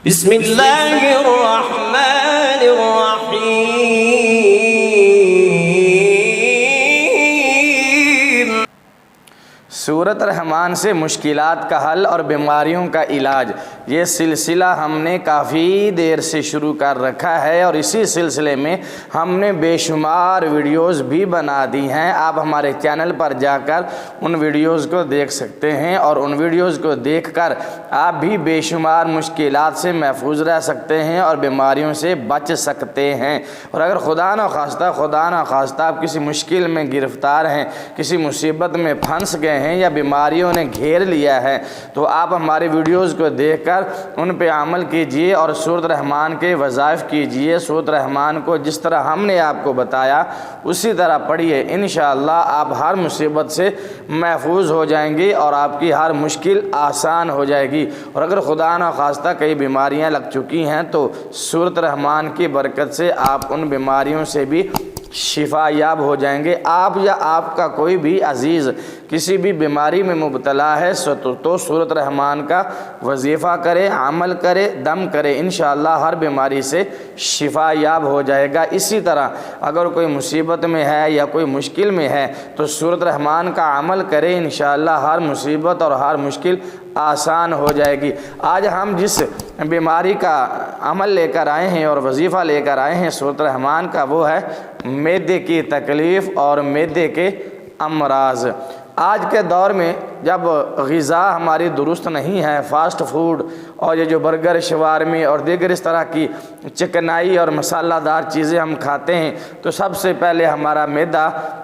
बिस्मिल्लाहिर्रहमानिर्रहीम। सूरत रहमान से मुश्किलात का हल और बीमारियों का इलाज, ये सिलसिला हमने काफ़ी देर से शुरू कर रखा है और इसी सिलसिले में हमने बेशुमार वीडियोस भी बना दी हैं। आप हमारे चैनल पर जाकर उन वीडियोस को देख सकते हैं और उन वीडियोस को देखकर आप भी बेशुमार मुश्किलात से महफूज रह सकते हैं और बीमारियों से बच सकते हैं। और अगर खुदा न खास्ता आप किसी मुश्किल में गिरफ़्तार हैं, किसी मुसीबत में फंस गए हैं या बीमारियों ने घेर लिया है, तो आप हमारे वीडियोस को देखकर उन पे अमल कीजिए और सूरत रहमान के वज़ाइफ कीजिए। सूरत रहमान को जिस तरह हमने आपको बताया उसी तरह पढ़िए, इंशाअल्लाह आप हर मुसीबत से महफूज हो जाएंगे और आपकी हर मुश्किल आसान हो जाएगी। और अगर खुदा न खास्ता कई बीमारियां लग चुकी हैं तो सूरत रहमान की बरकत से आप उन बीमारियों से भी शिफा याब हो जाएंगे। आप या आपका कोई भी अजीज़ किसी भी बीमारी में मुब्तला है तो सूरत रहमान का वजीफ़ा करे, अमल करे, दम करे, इंशाअल्लाह हर बीमारी से शिफा याब हो जाएगा। इसी तरह अगर कोई मुसीबत में है या कोई मुश्किल में है तो सूरत रहमान का अमल करे, इंशाअल्लाह हर मुसीबत और हर मुश्किल आसान हो जाएगी। आज हम जिस बीमारी का अमल लेकर आए हैं और वजीफ़ा लेकर आए हैं सूरत रहमान का, वो है मैदे की तकलीफ़ और मैदे के अमराज। आज के दौर में जब ग़िज़ा हमारी दुरुस्त नहीं है, फ़ास्ट फूड और ये जो बर्गर, शवारमे और दीगर इस तरह की चिकनाई और मसालादार चीज़ें हम खाते हैं, तो सबसे पहले हमारा मैदा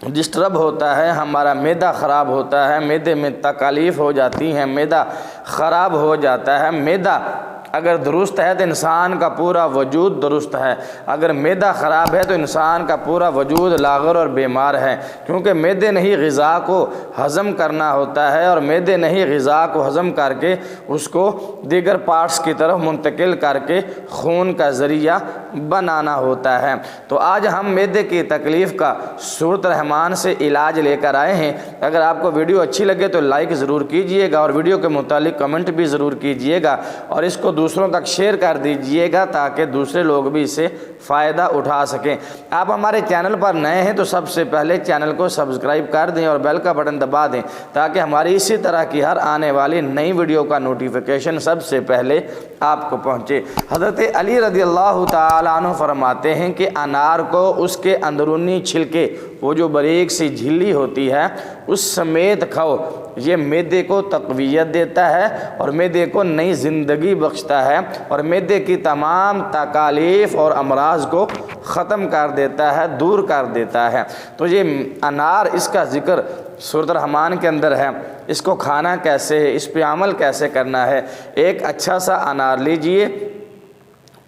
डिस्टर्ब होता है, हमारा मैदा ख़राब होता है, मैदे में तकलीफ़ हो जाती है, मैदा ख़राब हो जाता है। मैदा अगर दुरुस्त है तो इंसान का पूरा वजूद दुरुस्त है, अगर मैदा ख़राब है तो इंसान का पूरा वजूद लागर और बीमार है, क्योंकि मैदे ने ही ग़िज़ा को हज़म करना होता है और मैदे ने ही ग़िज़ा को हज़म करके उसको दीगर पार्ट्स की तरफ मुंतकिल करके खून का ज़रिया बनाना होता है। तो आज हम मैदे की तकलीफ़ का सूरत रहमान से इलाज लेकर आए हैं। अगर आपको वीडियो अच्छी लगे तो लाइक ज़रूर कीजिएगा और वीडियो के मुतालिक कमेंट भी ज़रूर कीजिएगा और इसको दूसरों तक शेयर कर दीजिएगा ताकि दूसरे लोग भी इससे फ़ायदा उठा सकें। आप हमारे चैनल पर नए हैं तो सबसे पहले चैनल को सब्सक्राइब कर दें और बेल का बटन दबा दें ताकि हमारी इसी तरह की हर आने वाली नई वीडियो का नोटिफिकेशन सबसे पहले आपको पहुँचे। हज़रत अली रज़ियल्लाहु ताला अन्हु फरमाते हैं कि अनार को उसके अंदरूनी छिलके, वो जो बारीक सी झिल्ली होती है, उस समेत खाओ। ये मैदे को तक़वियत देता है और मैदे को नई ज़िंदगी बख्शता है और मैदे की तमाम तकालीफ़ और अमराज को ख़त्म कर देता है, दूर कर देता है। तो ये अनार, इसका ज़िक्र सूरत रहमान के अंदर है। इसको खाना कैसे है, इस पे अमल कैसे करना है। एक अच्छा सा अनार लीजिए,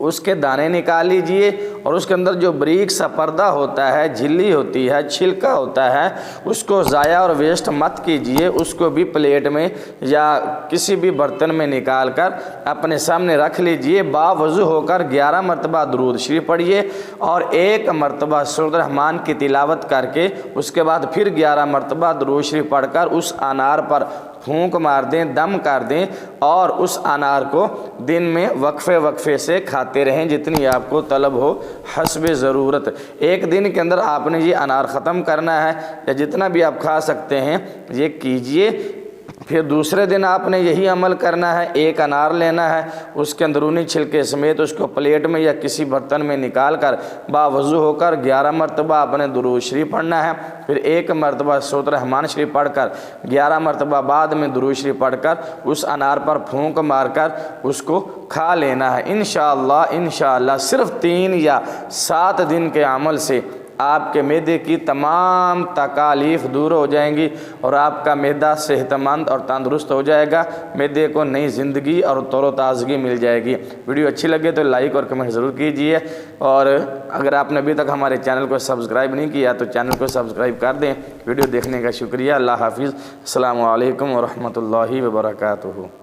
उसके दाने निकाल लीजिए और उसके अंदर जो बारीक सा पर्दा होता है, झिल्ली होती है, छिलका होता है, उसको ज़ाया और वेस्ट मत कीजिए। उसको भी प्लेट में या किसी भी बर्तन में निकाल कर अपने सामने रख लीजिए। बावज़ू होकर 11 मरतबा दुरूद शरीफ पढ़िए और 1 मरतबा सूरत रहमान की तिलावत करके उसके बाद फिर 11 मरतबा दुरूद शरीफ पढ़कर उस अनार पर फूंक मार दें, दम कर दें और उस अनार को दिन में वक्फे से खाते रहें जितनी आपको तलब हो हस्बे ज़रूरत। एक दिन के अंदर आपने ये अनार ख़त्म करना है या जितना भी आप खा सकते हैं ये कीजिए। फिर दूसरे दिन आपने यही अमल करना है, 1 अनार लेना है, उसके अंदरूनी छिलके समेत उसको प्लेट में या किसी बर्तन में निकाल कर बावज़ू होकर 11 मरतबा आपने दुरूद शरीफ पढ़ना है। फिर 1 मरतबा सूरत रहमान शरीफ पढ़कर 11 मरतबा बाद में दुरूद शरीफ पढ़कर उस अनार पर फूंक मारकर उसको खा लेना है। इंशाअल्लाह सिर्फ़ 3 या 7 दिन के अमल से आपके मैदे की तमाम तकालीफ़ दूर हो जाएंगी और आपका मैदा सेहतमंद और तंदुरुस्त हो जाएगा। मैदे को नई ज़िंदगी और तरोताज़गी मिल जाएगी। वीडियो अच्छी लगे तो लाइक और कमेंट ज़रूर कीजिए और अगर आपने अभी तक हमारे चैनल को सब्सक्राइब नहीं किया तो चैनल को सब्सक्राइब कर दें। वीडियो देखने का शुक्रिया। अल्लाह हाफिज़। अस्सलामु अलैकुम व रहमतुल्लाहि व बरकातुहू।